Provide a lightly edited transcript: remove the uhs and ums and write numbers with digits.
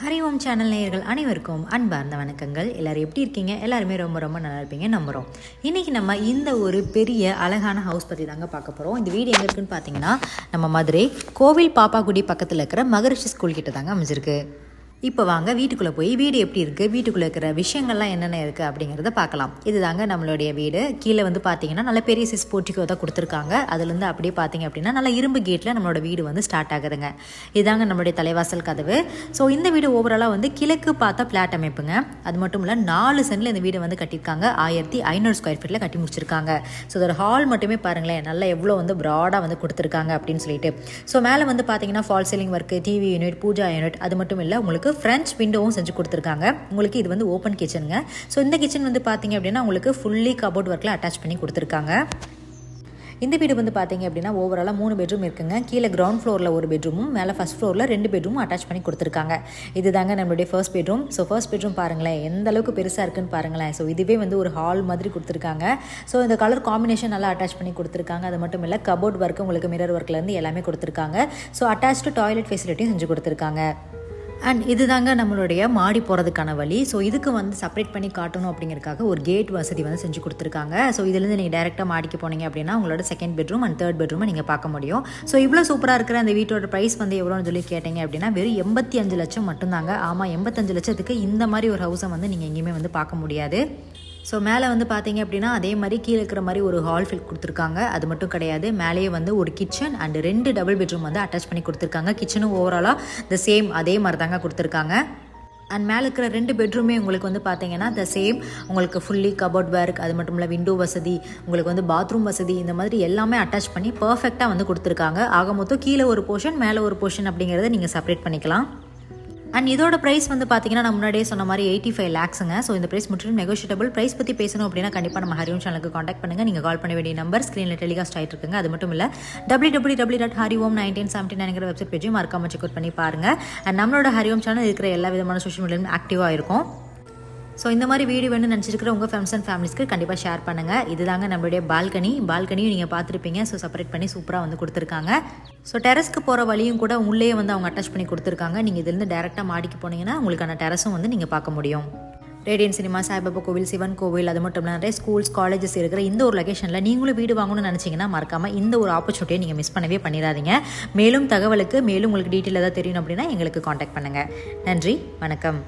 Hariom channel நேயர்கள் அனைவருக்கும் அன்பார்ந்த வணக்கங்கள். எல்லாரும் எப்படி இருக்கீங்க? எல்லாருமே ரொம்ப ரொம்ப நல்லா இருப்பீங்க நம்புகிறோம். இன்றைக்கி நம்ம இந்த ஒரு பெரிய அழகான ஹவுஸ் பற்றி தாங்க பார்க்க போகிறோம். இந்த வீடு எங்கே இருக்குன்னு பார்த்தீங்கன்னா நம்ம மதுரை கோவில் பாப்பாக்குடி பக்கத்தில் இருக்கிற மகரிஷி ஸ்கூல் கிட்ட தாங்க அமைஞ்சிருக்கு. இப்போ வாங்க வீட்டுக்குள்ளே போய் வீடு எப்படி இருக்குது, வீட்டுக்குள்ளே இருக்கிற விஷயங்கள்லாம் என்னென்ன இருக்குது அப்படிங்கிறத பார்க்கலாம். இது தாங்க நம்மளுடைய வீடு. கீழே வந்து பார்த்தீங்கன்னா நல்ல பெரிய சிஸ் போர்ட்டிகோ தான் கொடுத்துருக்காங்க. அதுலேருந்து அப்படியே பார்த்தீங்க அப்படின்னா நல்ல இரும்பு கேட்டில் நம்மளோட வீடு வந்து ஸ்டார்ட் ஆகுதுங்க. இதுதாங்க நம்மளுடைய தலைவாசல் கதவு. ஸோ இந்த வீடு ஓவராலாக வந்து கிழக்கு பார்த்தா ஃப்ளாட் அமைப்புங்க. அது மட்டும் இல்லை 4 சென்டில் இந்த வீடு வந்து கட்டியிருக்காங்க. 1500 ஸ்கொயர் ஃபீட்டில் கட்டி முடிச்சிருக்காங்க. ஸோ அதோட ஹால் மட்டுமே பாருங்களேன், நல்லா எவ்வளோ வந்து ப்ராடாக வந்து கொடுத்துருக்காங்க அப்படின்னு சொல்லிட்டு. ஸோ மேலே வந்து பார்த்தீங்கன்னா fall ceiling work, TV unit, pooja unit, அது மட்டும் இல்லை உங்களுக்கு ஃப்ரெஞ்ச் விண்டோவும் செஞ்சு கொடுத்துருக்காங்க. உங்களுக்கு இது வந்து ஓப்பன் கிச்சனுங்க. ஸோ இந்த கிச்சன் வந்து பார்த்தீங்க அப்படின்னா உங்களுக்கு ஃபுல்லி கபோர்ட் ஒர்க்கில் அட்டாச் பண்ணி கொடுத்துருக்காங்க. இந்த வீடு வந்து பார்த்தீங்க அப்படின்னா ஓவராலாக 3 பெட்ரூம் இருக்குங்க. கீழே கிரவுண்ட் ஃப்ளோரில் ஒரு பெட்ரூமும் மேலே ஃபஸ்ட் ஃப்ளோரில் 2 பெட்ரூமும் அட்டாச் பண்ணி கொடுத்துருக்காங்க. இது தாங்க நம்மளுடைய first bedroom. So first bedroom பாருங்களேன் எந்த அளவுக்கு பெருசாக இருக்குன்னு பாருங்களேன். ஸோ இதுவே வந்து ஒரு ஹால் மாதிரி கொடுத்துருக்காங்க. ஸோ இந்த கலர் காம்பினேஷன் நல்லா அட்டாச் பண்ணி கொடுத்துருக்காங்க. அது மட்டும் இல்லை கபோர்ட் ஒர்க்கு உங்களுக்கு மிரர் ஒர்க்லேருந்து எல்லாமே கொடுத்துருக்காங்க. ஸோ அட்டாச்டு டாய்லெட் ஃபெசிலிட்டியும் செஞ்சு கொடுத்துருக்காங்க. அண்ட் இது தாங்க நம்மளுடைய மாடி போகிறதுக்கான வழி. ஸோ இதுக்கு வந்து செப்பரேட் பண்ணி காட்டணும் அப்படிங்கிறதுக்காக ஒரு கேட் வசதி வந்து செஞ்சு கொடுத்துருக்காங்க. ஸோ இதுலேருந்து நீங்கள் டேரெக்டாக மாடிக்கு போனீங்க அப்படின்னா உங்களோட செகண்ட் பெட்ரூம் அண்ட் தேர்ட் பெட்ரூமை நீங்கள் பார்க்க முடியும். ஸோ இவ்வளோ சூப்பராக இருக்கிற அந்த வீட்டோட ப்ரைஸ் வந்து எவ்வளோன்னு சொல்லி கேட்டீங்க அப்படின்னா வெறும் 85 லட்சம் மட்டும்தாங்க. ஆமாம், 85 லட்சத்துக்கு இந்த மாதிரி ஒரு ஹவுஸை வந்து நீங்கள் எங்கேயுமே வந்து பார்க்க முடியாது. ஸோ மேலே வந்து பார்த்தீங்க அப்படின்னா அதே மாதிரி கீழே இருக்கிற மாதிரி ஒரு ஹால் ஃபில் கொடுத்துருக்காங்க. அது மட்டும் கிடையாது, மேலேயே வந்து ஒரு கிச்சன் அண்ட் 2 டபுள் பெட்ரூம் வந்து அட்டாச் பண்ணி கொடுத்துருக்காங்க. கிச்சனும் ஓவராலாக த சேம் அதே மாதிரி தாங்க கொடுத்துருக்காங்க. அண்ட் மேலே இருக்கிற 2 பெட்ரூமே உங்களுக்கு வந்து பார்த்தீங்கன்னா த சேம் உங்களுக்கு ஃபுல்லி கபோர்ட் ஒர்க், அது மட்டும் இல்லை விண்டோ வசதி, உங்களுக்கு வந்து பாத்ரூம் வசதி, இந்த மாதிரி எல்லாமே அட்டாச் பண்ணி பர்ஃபெக்டாக வந்து கொடுத்துருக்காங்க. ஆக மொத்தம் கீழே ஒரு போர்ஷன் மேலே ஒரு போர்ஷன் அப்படிங்கிறத நீங்கள் செப்பரேட் பண்ணிக்கலாம். அண்ட் இதோட ப்ரைஸ் வந்து பார்த்தீங்கன்னா நான் முன்னாடியே சொன்ன மாதிரி 85 லேக்ஸுங்க. ஸோ இந்த ப்ரைஸ் முற்றிலும் நெகோஷியபிள். ப்ரைஸ் பற்றி பேசணும் அப்படின்னா கண்டிப்பாக நம்ம ஹரிஓம் சேனலுக்கு காண்டாக்ட் பண்ணுங்கள். நீங்கள் கால் பண்ண வேண்டிய நம்பர் ஸ்க்ரீனில் டெலிகாஸ்ட் ஆகிட்டு இருக்குங்க. அது மட்டும் இல்லை www.hariom1979 வெப்சைட் பேஜையும் மறக்காமல் செக் அவுட் பண்ணி பாருங்கள். அண்ட் நம்மளோட ஹரிஓம் சேனல் இருக்கிற எல்லா விதமான சோஷியல் மீடியாவும் ஆக்டிவாக இருக்கும். ஸோ இந்த மாதிரி வீடியோ வேணும்னு நினச்சிருக்கிற உங்கள் ஃப்ரெண்ட்ஸ் அண்ட் ஃபேமிலிஸ்க்கு கண்டிப்பாக ஷேர் பண்ணுங்கள். இதுதாங்க நம்மளுடைய பால்கனியும் நீங்கள் பார்த்துருப்பீங்க. ஸோ செப்பரேட் பண்ணி சூப்பராக வந்து கொடுத்துருக்காங்க. ஸோ டெரஸ்க்கு போகிற வழியும் கூட உள்ளே வந்து அவங்க அட்டாச் பண்ணி கொடுத்துருக்காங்க. நீங்கள் இதுலேருந்து டேரெக்டாக மாடிக்கு போனீங்கன்னா உங்களுக்கான டெரஸும் வந்து நீங்கள் பார்க்க முடியும். ரேடியன் சினிமா, சாய்பாபா கோவில், சிவன் கோவில், அது மட்டும் இல்லை நிறைய ஸ்கூல்ஸ், காலேஜஸ் இருக்கிற இந்த ஒரு லொகேஷனில் நீங்களும் வீடு வாங்கணும்னு நினச்சிங்கன்னா மறக்காமல் இந்த ஒரு ஆப்பர்ச்சுனிட்டியை நீங்கள் மிஸ் பண்ணவே பண்ணிடாதீங்க. மேலும் தகவலுக்கு உங்களுக்கு டீட்டெயில் ஏதாவது தெரியணும் அப்படின்னா எங்களுக்கு காண்டாக்ட் பண்ணுங்கள். நன்றி, வணக்கம்.